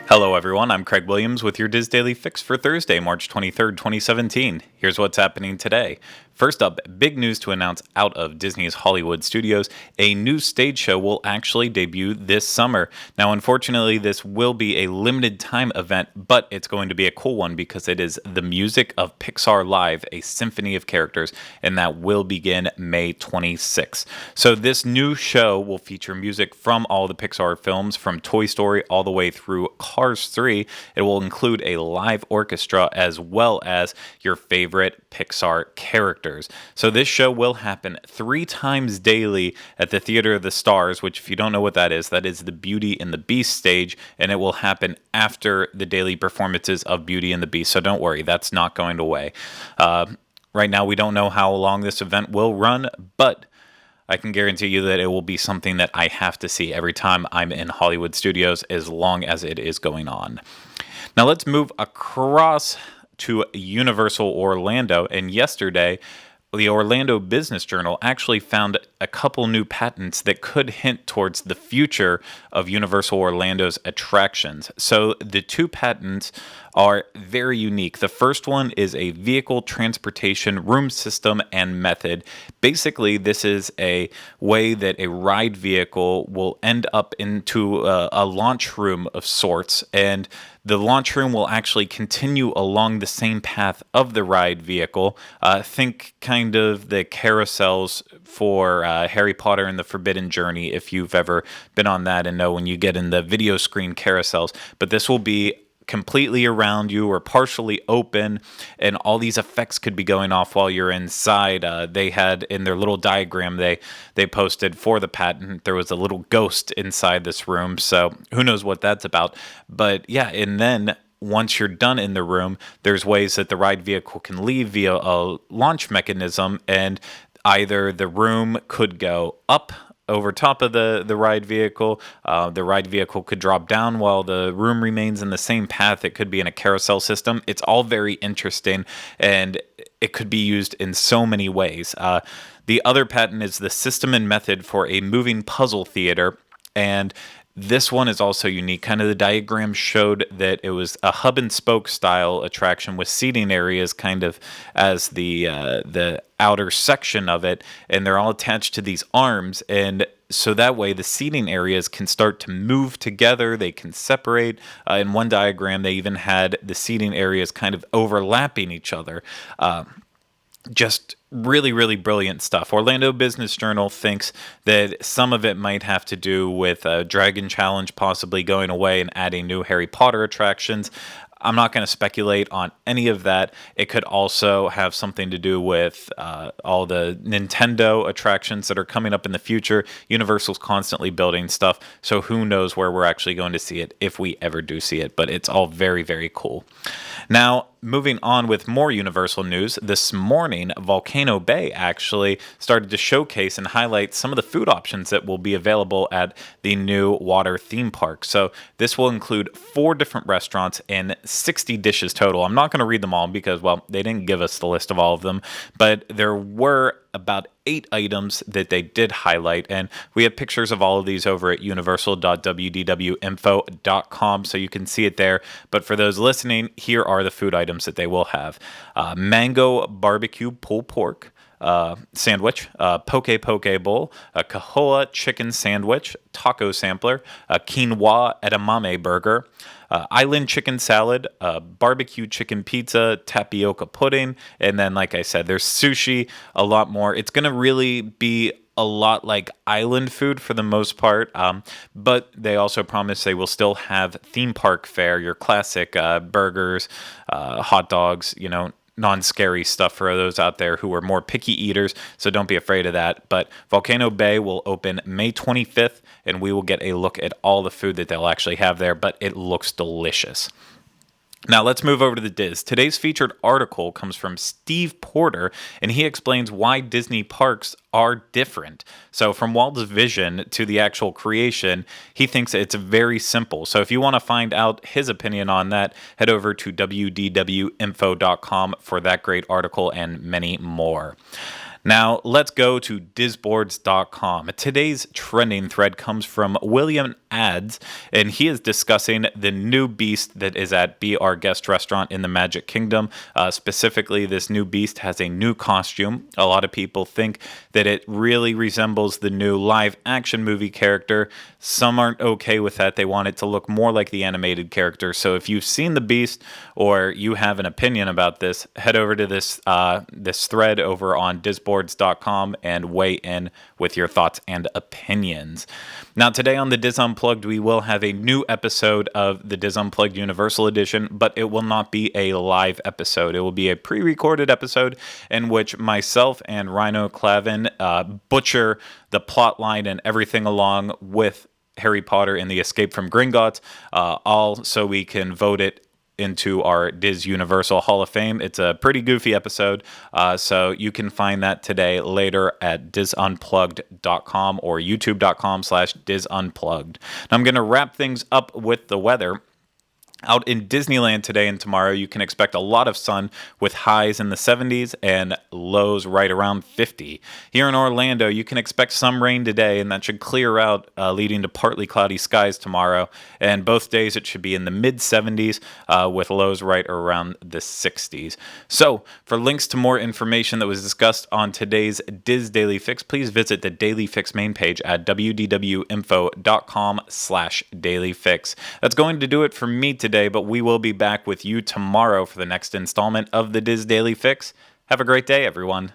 Hello, everyone. I'm Craig Williams with your Diz Daily Fix for Thursday, March 23rd, 2017. Here's what's happening today. First up, big news to announce out of Disney's Hollywood studios. A new stage show will actually debut this summer. Now, unfortunately, this will be a limited time event, but it's going to be a cool one because it is the music of Pixar Live, a symphony of characters, and that will begin May 26th. So this new show will feature music from all the Pixar films, from Toy Story all the way through Cars 3. It will include a live orchestra as well as your favorite Pixar characters. So this show will happen 3 times daily at the Theater of the Stars, which if you don't know what that is the Beauty and the Beast stage, and it will happen after the daily performances of Beauty and the Beast. So don't worry, that's not going away. Right now, we don't know how long this event will run, but I can guarantee you that it will be something that I have to see every time I'm in Hollywood studios as long as it is going on. Now let's move across to Universal Orlando, and yesterday the Orlando Business Journal actually found a couple new patents that could hint towards the future of Universal Orlando's attractions. So the 2 patents are very unique. The first one is a vehicle transportation room system and method. Basically, this is a way that a ride vehicle will end up into a launch room of sorts, and the launch room will actually continue along the same path of the ride vehicle. Think kind of the carousels for Harry Potter and the Forbidden Journey, if you've ever been on that and know when you get in the video screen carousels. But this will be completely around you or partially open, and all these effects could be going off while you're inside. They had in their little diagram they posted for the patent, there was a little ghost inside this room, so who knows what that's about. But yeah, and then once you're done in the room, there's ways that the ride vehicle can leave via a launch mechanism, and either the room could go up over top of the ride vehicle. The ride vehicle could drop down while the room remains in the same path. It could be in a carousel system. It's all very interesting, and it could be used in so many ways. The other patent is the system and method for a moving puzzle theater, and this one is also unique. Kind of the diagram showed that it was a hub and spoke style attraction with seating areas kind of as the outer section of it, and they're all attached to these arms, and so that way the seating areas can start to move together, they can separate. In one diagram, they even had the seating areas kind of overlapping each other. Just really, really brilliant stuff. Orlando Business Journal thinks that some of it might have to do with Dragon Challenge possibly going away and adding new Harry Potter attractions. I'm not going to speculate on any of that. It could also have something to do with all the Nintendo attractions that are coming up in the future. Universal's constantly building stuff, so who knows where we're actually going to see it if we ever do see it, but it's all very, very cool. Now, moving on with more Universal news, this morning, Volcano Bay actually started to showcase and highlight some of the food options that will be available at the new water theme park. So this will include 4 different restaurants and 60 dishes total. I'm not going to read them all because, well, they didn't give us the list of all of them, but there were about 8 items that they did highlight, and we have pictures of all of these over at universal.wdwinfo.com, so you can see it there. But for those listening, here are the food items that they will have. Mango barbecue pulled pork sandwich, poke bowl, a cahoa chicken sandwich, taco sampler, a quinoa edamame burger, island chicken salad, barbecue chicken pizza, tapioca pudding, and then, like I said, there's sushi, a lot more. It's going to really be a lot like island food for the most part, but they also promise they will still have theme park fare, your classic burgers, hot dogs, non-scary stuff for those out there who are more picky eaters, so don't be afraid of that. But Volcano Bay will open May 25th, and we will get a look at all the food that they'll actually have there, but it looks delicious. Now let's move over to the Diz. Today's featured article comes from Steve Porter, and he explains why Disney parks are different. So from Walt's vision to the actual creation, he thinks it's very simple. So if you want to find out his opinion on that, head over to wdwinfo.com for that great article and many more. Now, let's go to disboards.com. Today's trending thread comes from William Ads, and he is discussing the new beast that is at Be Our Guest restaurant in the Magic Kingdom. Specifically, this new beast has a new costume. A lot of people think that it really resembles the new live action movie character. Some aren't okay with that. They want it to look more like the animated character. So if you've seen the beast or you have an opinion about this, head over to this thread over on disboards.com and weigh in with your thoughts and opinions. Now, today on the Diz Unplugged, we will have a new episode of the Diz Unplugged Universal Edition, but it will not be a live episode. It will be a pre-recorded episode in which myself and Rhino Clavin butcher the plot line and everything along with Harry Potter and the Escape from Gringotts, all so we can vote it into our Diz Universal Hall of Fame. It's a pretty goofy episode, so you can find that today later at disunplugged.com or youtube.com/disunplugged. Now I'm going to wrap things up with the weather. Out in Disneyland today and tomorrow, you can expect a lot of sun with highs in the 70s and lows right around 50. Here in Orlando, you can expect some rain today, and that should clear out, leading to partly cloudy skies tomorrow. And both days, it should be in the mid-70s with lows right around the 60s. So, for links to more information that was discussed on today's Diz Daily Fix, please visit the Daily Fix main page at wdwinfo.com/dailyfix. That's going to do it for me today, but we will be back with you tomorrow for the next installment of the Diz Daily Fix. Have a great day, everyone.